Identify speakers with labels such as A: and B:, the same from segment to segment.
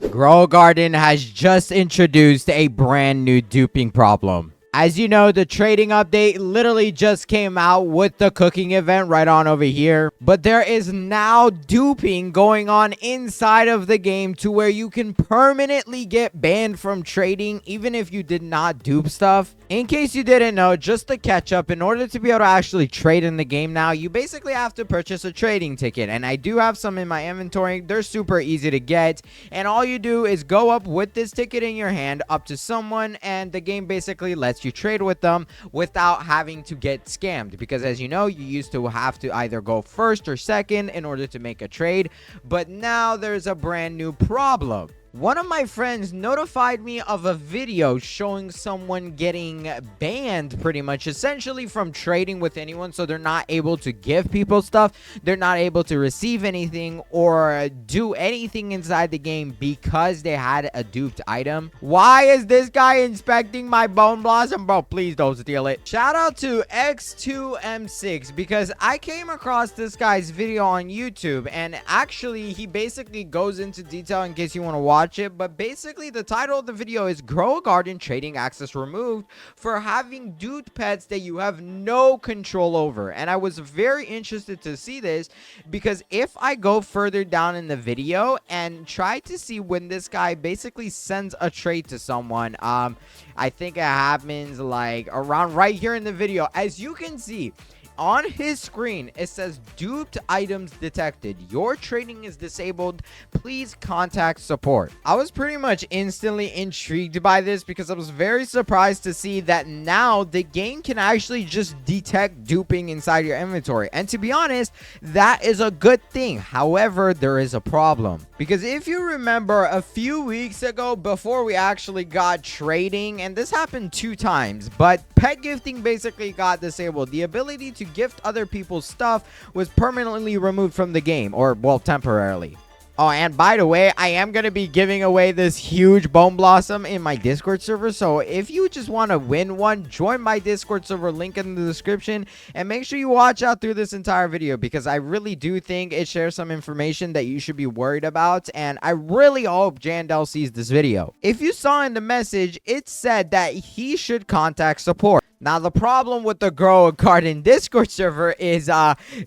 A: Grow Garden has just introduced a brand new duping problem. As you know, the trading update literally just came out with the cooking event right on over here. But there is now duping going on inside of the game to where you can permanently get banned from trading even if you did not dupe stuff. In case you didn't know, just to catch up, in order to be able to actually trade in the game now, you basically have to purchase a trading ticket. And I do have some in my inventory. They're super easy to get. And all you do is go up with this ticket in your hand up to someone, and the game basically lets you trade with them without having to get scammed, because as you know, you used to have to either go first or second in order to make a trade, but now there's a brand new problem. One of my friends notified me of a video showing someone getting banned pretty much essentially from trading with anyone, so they're not able to give people stuff, they're not able to receive anything or do anything inside the game because they had a duped item. Why is this guy inspecting my bone blossom? Bro, please don't steal it. Shout out to X2M6 because I came across this guy's video on YouTube, and actually he basically goes into detail in case you want to watch it, but basically the title of the video is Grow a Garden Trading Access Removed for having duped pets that you have no control over. And I was very interested to see this because if I go further down in the video and try to see when this guy basically sends a trade to someone, I think it happens like around right here in the video. As you can see on his screen, it says duped items detected. Your trading is disabled. Please contact support. I was pretty much instantly intrigued by this because I was very surprised to see that now the game can actually just detect duping inside your inventory. And to be honest, that is a good thing. However, there is a problem. Because if you remember a few weeks ago, before we actually got trading, and this happened 2 times, but pet gifting basically got disabled. The ability to gift other people's stuff was permanently removed from the game, or well, temporarily. Oh, and by the way, I am going to be giving away this huge bone blossom in my Discord server. So if you just want to win one, join my Discord server, link in the description. And make sure you watch out through this entire video because I really do think it shares some information that you should be worried about. And I really hope Jandel sees this video. If you saw in the message, it said that he should contact support. Now, the problem with the Grow a Garden Discord server is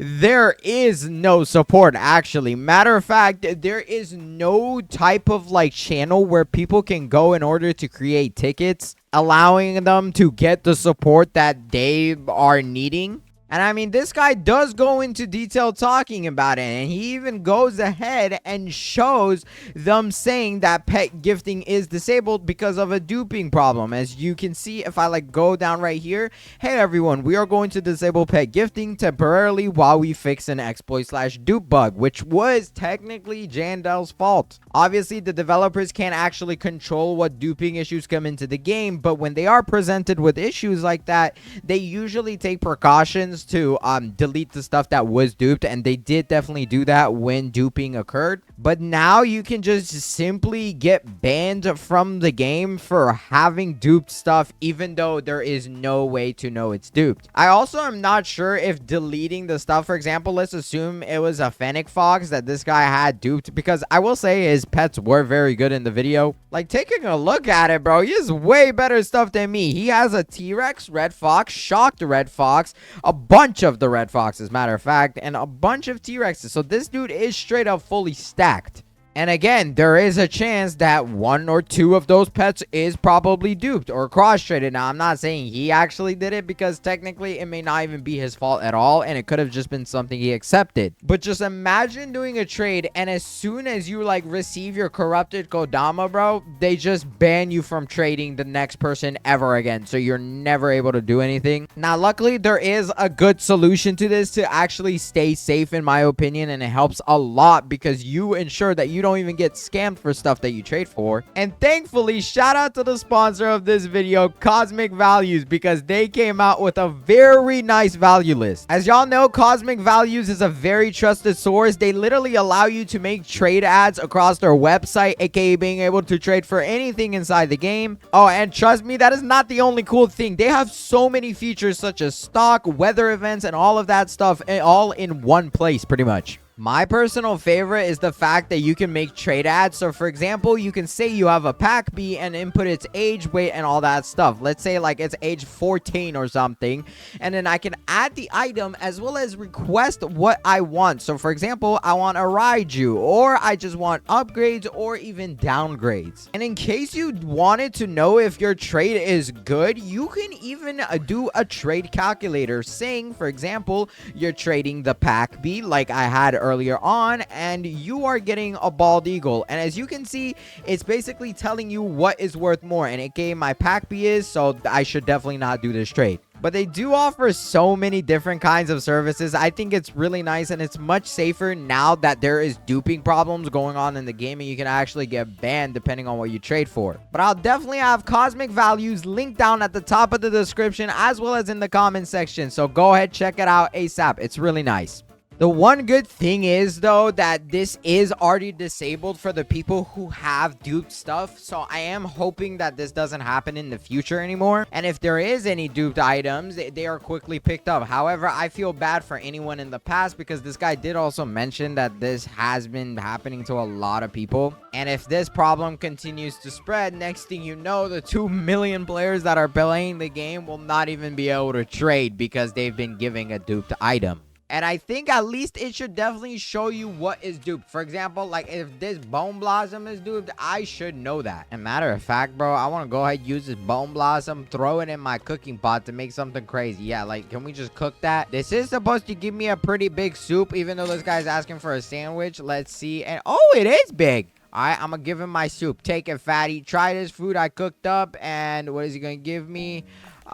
A: there is no support, actually. Matter of fact, there is no type of like channel where people can go in order to create tickets, allowing them to get the support that they are needing. And I mean, this guy does go into detail talking about it, and he even goes ahead and shows them saying that pet gifting is disabled because of a duping problem. As you can see, if I like go down right here, hey everyone, we are going to disable pet gifting temporarily while we fix an exploit/dupe bug, which was technically Jandel's fault. Obviously, the developers can't actually control what duping issues come into the game, but when they are presented with issues like that, they usually take precautions to delete the stuff that was duped, and they did definitely do that when duping occurred. But now you can just simply get banned from the game for having duped stuff, even though there is no way to know it's duped. I also am not sure if deleting the stuff, for example, let's assume it was a fennec fox that this guy had duped, because I will say his pets were very good in the video. Like, taking a look at it, bro, he has way better stuff than me. He has a T-Rex, red fox, shocked red fox, a bunch of the red foxes, matter of fact, and a bunch of T-Rexes. So this dude is straight up fully stacked. And again, there is a chance that 1 or 2 of those pets is probably duped or cross-traded. Now, I'm not saying he actually did it because technically it may not even be his fault at all, and it could have just been something he accepted. But just imagine doing a trade, and as soon as you like receive your corrupted Kodama, bro, they just ban you from trading the next person ever again. So you're never able to do anything. Now, luckily, there is a good solution to this to actually stay safe, in my opinion, and it helps a lot because you ensure that you don't even get scammed for stuff that you trade for. And thankfully, shout out to the sponsor of this video, Cosmic Values, because they came out with a very nice value list. As y'all know, Cosmic Values is a very trusted source. They literally allow you to make trade ads across their website, aka being able to trade for anything inside the game. Oh, and trust me, that is not the only cool thing. They have so many features such as stock, weather events, and all of that stuff all in one place pretty much. My personal favorite is the fact that you can make trade ads. So for example, you can say you have a pack B and input its age, weight, and all that stuff. Let's say like it's age 14 or something. And then I can add the item as well as request what I want. So for example, I want a Raiju, or I just want upgrades or even downgrades. And in case you wanted to know if your trade is good, you can even do a trade calculator saying, for example, you're trading the pack B like I had earlier on, and you are getting a bald eagle. And as you can see, it's basically telling you what is worth more, and it gave my pack B is, so I should definitely not do this trade. But they do offer so many different kinds of services. I think it's really nice, and it's much safer now that there is duping problems going on in the game, and you can actually get banned depending on what you trade for. But I'll definitely have cosmic values linked down at the top of the description as well as in the comment section. So go ahead, check it out ASAP. It's really nice. The one good thing is, though, that this is already disabled for the people who have duped stuff. So I am hoping that this doesn't happen in the future anymore. And if there is any duped items, they are quickly picked up. However, I feel bad for anyone in the past because this guy did also mention that this has been happening to a lot of people. And if this problem continues to spread, next thing you know, the 2 million players that are playing the game will not even be able to trade because they've been giving a duped item. And I think at least it should definitely show you what is duped. For example, like if this Bone Blossom is duped, I should know that. And matter of fact, bro, I want to go ahead and use this Bone Blossom, throw it in my cooking pot to make something crazy. Yeah, like, can we just cook that? This is supposed to give me a pretty big soup, even though this guy's asking for a sandwich. Let's see. And oh, it is big. All right, I'm going to give him my soup. Take it, fatty. Try this food I cooked up. And what is he going to give me?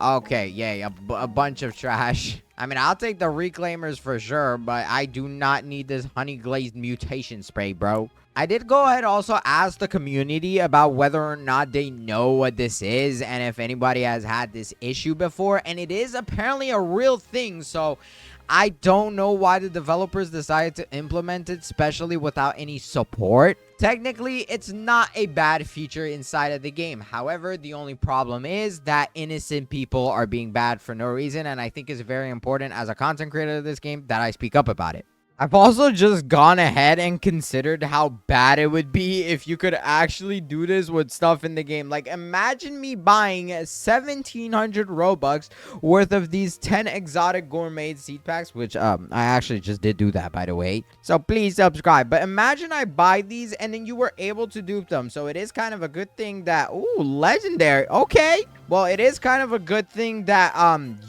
A: Okay, yay, a bunch of trash. I mean, I'll take the reclaimers for sure, but I do not need this honey glazed mutation spray, bro. I did go ahead also ask the community about whether or not they know what this is and if anybody has had this issue before, and it is apparently a real thing. So I don't know why the developers decided to implement it, especially without any support. Technically, it's not a bad feature inside of the game. However, the only problem is that innocent people are being bad for no reason, and I think it's very important as a content creator of this game that I speak up about it. I've also just gone ahead and considered how bad it would be if you could actually do this with stuff in the game. Like, imagine me buying 1,700 Robux worth of these 10 exotic gourmet seed packs, which I actually just did do that, by the way. So please subscribe. But imagine I buy these and then you were able to dupe them. So it is kind of a good thing that, ooh, legendary. Okay. Well, it is kind of a good thing that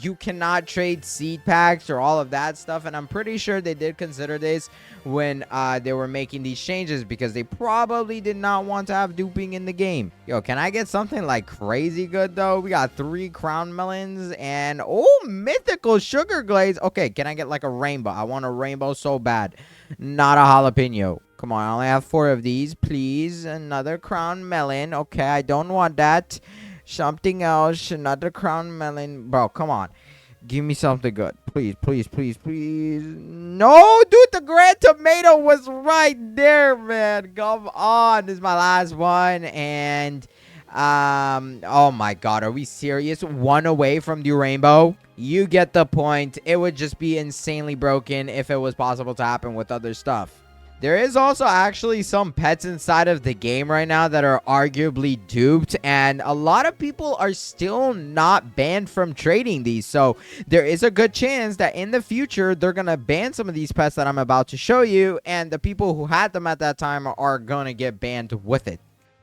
A: you cannot trade seed packs or all of that stuff, and I'm pretty sure they did consider this when they were making these changes because they probably did not want to have duping in the game. Yo, can I get something like crazy good though? We got 3 crown melons and oh, mythical sugar glaze. Okay, can I get like a rainbow? I want a rainbow so bad. Not a jalapeno. Come on, I only have 4 of these, please. Another crown melon. Okay, I don't want that. Something else, another crown melon. Bro, come on. Give me something good. Please, please, please, please. No, dude, the grand tomato was right there, man. Come on. This is my last one. And, oh my God. Are we serious? 1 away from the rainbow? You get the point. It would just be insanely broken if it was possible to happen with other stuff. There is also actually some pets inside of the game right now that are arguably duped, and a lot of people are still not banned from trading these. So there is a good chance that in the future they're gonna ban some of these pets that I'm about to show you, and the people who had them at that time are gonna get banned with it.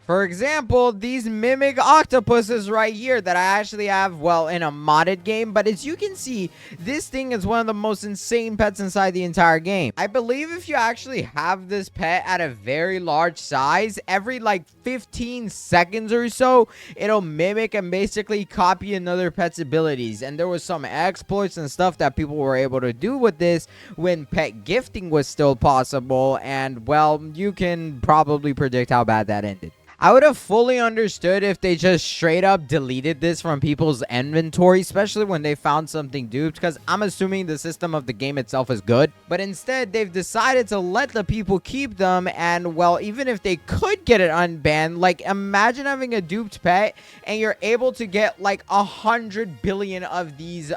A: For example, these mimic octopuses right here that I actually have, well, in a modded game. But as you can see, this thing is one of the most insane pets inside the entire game. I believe if you actually have this pet at a very large size, every like 15 seconds or so, it'll mimic and basically copy another pet's abilities. And there was some exploits and stuff that people were able to do with this when pet gifting was still possible. And, well, you can probably predict how bad that ended. I would have fully understood if they just straight up deleted this from people's inventory, especially when they found something duped, because I'm assuming the system of the game itself is good. But instead, they've decided to let the people keep them, and, well, even if they could get it unbanned, like, imagine having a duped pet, and you're able to get, like, 100 billion of these,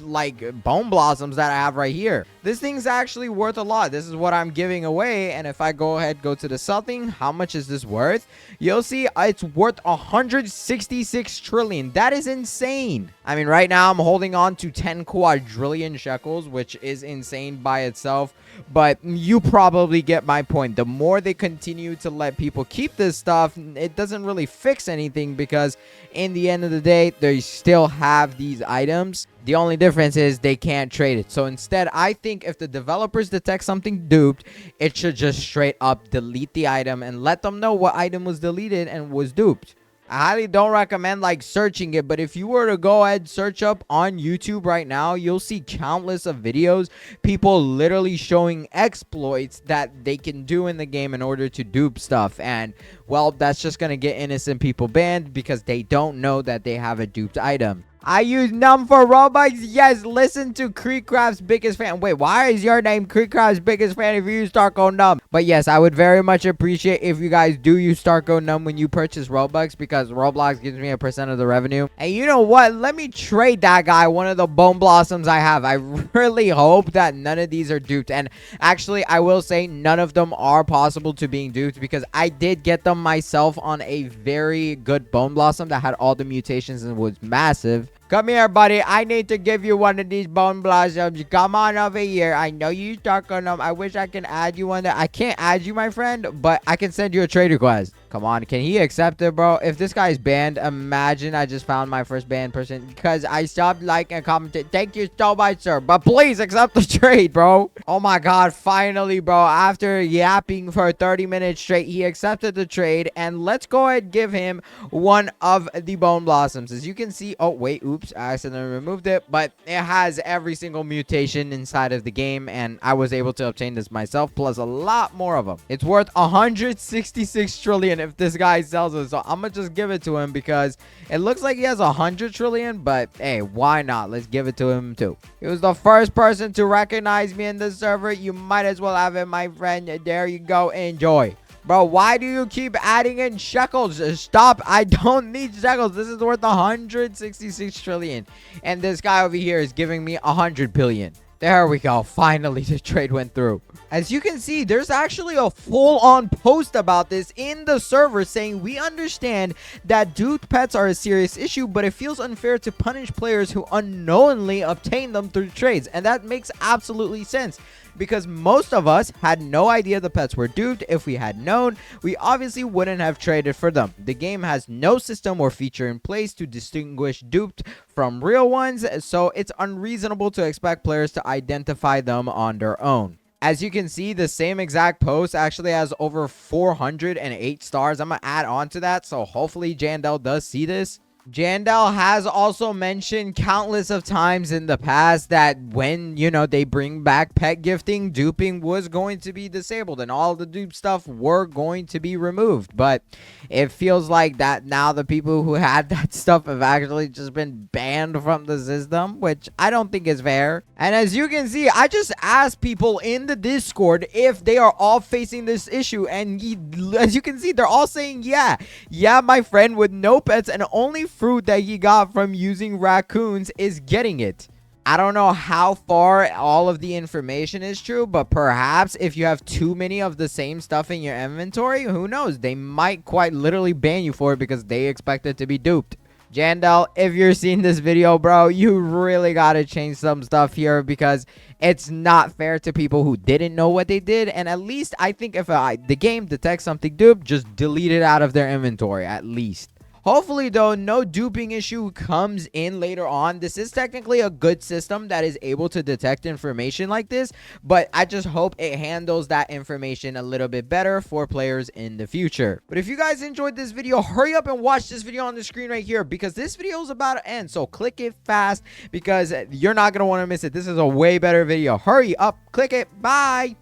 A: like bone blossoms that I have right here. This thing's actually worth a lot. This is what I'm giving away. And if I go to the sell thing, how much is this worth? You'll see it's worth 166 trillion. That is insane. I mean, right now I'm holding on to 10 quadrillion shekels, which is insane by itself. But you probably get my point. The more they continue to let people keep this stuff, it doesn't really fix anything, because in the end of the day, they still have these items. The only difference is they can't trade it. So instead, I think if the developers detect something duped, it should just straight up delete the item and let them know what item was deleted and was duped. I highly don't recommend like searching it, but if you were to go ahead search up on YouTube right now, you'll see countless of videos, people literally showing exploits that they can do in the game in order to dupe stuff. And well, that's just gonna get innocent people banned because they don't know that they have a duped item. I use Num for Robux. Yes, listen to Creekcraft's biggest fan. Wait, why is your name Creekcraft's biggest fan if you use StarCode Num? But yes, I would very much appreciate if you guys do use StarCode Num when you purchase Robux, because Roblox gives me 1% of the revenue. And you know what? Let me trade that guy one of the Bone Blossoms I have. I really hope that none of these are duped. And actually, I will say none of them are possible to being duped, because I did get them myself on a very good Bone Blossom that had all the mutations and was massive. Come here, buddy. I need to give you one of these Bone Blossoms. Come on over here. I know you stuck on them. I wish I can add you on that. I can't add you, my friend, but I can send you a trade request. Come on. Can he accept it, bro? If this guy's banned, imagine I just found my first banned person because I stopped liking and commenting. Thank you so much, sir. But please accept the trade, bro. Oh, my God. Finally, bro. After yapping for 30 minutes straight, he accepted the trade. And let's go ahead and give him one of the Bone Blossoms. As you can see. Oh, wait. Oops. I accidentally removed it. But it has every single mutation inside of the game. And I was able to obtain this myself. Plus a lot more of them. It's worth 166 trillion if this guy sells it. So I'm gonna just give it to him because it looks like he has 100 trillion. But hey, why not? Let's give it to him too. He was the first person to recognize me in the server. You might as well have it, my friend. There you go. Enjoy. Bro, why do you keep adding in shekels? Stop. I don't need shekels. This is worth 166 trillion. And this guy over here is giving me 100 billion. There we go. Finally, the trade went through. As you can see, there's actually a full-on post about this in the server saying, we understand that duped pets are a serious issue, but it feels unfair to punish players who unknowingly obtain them through trades. And that makes absolutely sense, because most of us had no idea the pets were duped. If we had known, we obviously wouldn't have traded for them. The game has no system or feature in place to distinguish duped from real ones, so it's unreasonable to expect players to identify them on their own. As you can see, the same exact post actually has over 408 stars. I'm going to add on to that, so hopefully Jandel does see this. Jandel has also mentioned countless of times in the past that when, you know, they bring back pet gifting, duping was going to be disabled and all the dupe stuff were going to be removed. But it feels like that now the people who had that stuff have actually just been banned from the system, which I don't think is fair. And as you can see, I just asked people in the Discord if they are all facing this issue, and as you can see, they're all saying yeah, my friend with no pets and only fruit that he got from using raccoons is getting it. I don't know how far all of the information is true, but perhaps if you have too many of the same stuff in your inventory, who knows? They might quite literally ban you for it because they expect it to be duped. Jandel, if you're seeing this video, bro, you really gotta change some stuff here because it's not fair to people who didn't know what they did. And at least I think if the game detects something duped, just delete it out of their inventory at least. Hopefully, though, no duping issue comes in later on. This is technically a good system that is able to detect information like this, but I just hope it handles that information a little bit better for players in the future. But if you guys enjoyed this video, hurry up and watch this video on the screen right here because this video is about to end. So click it fast because you're not going to want to miss it. This is a way better video. Hurry up, click it. Bye.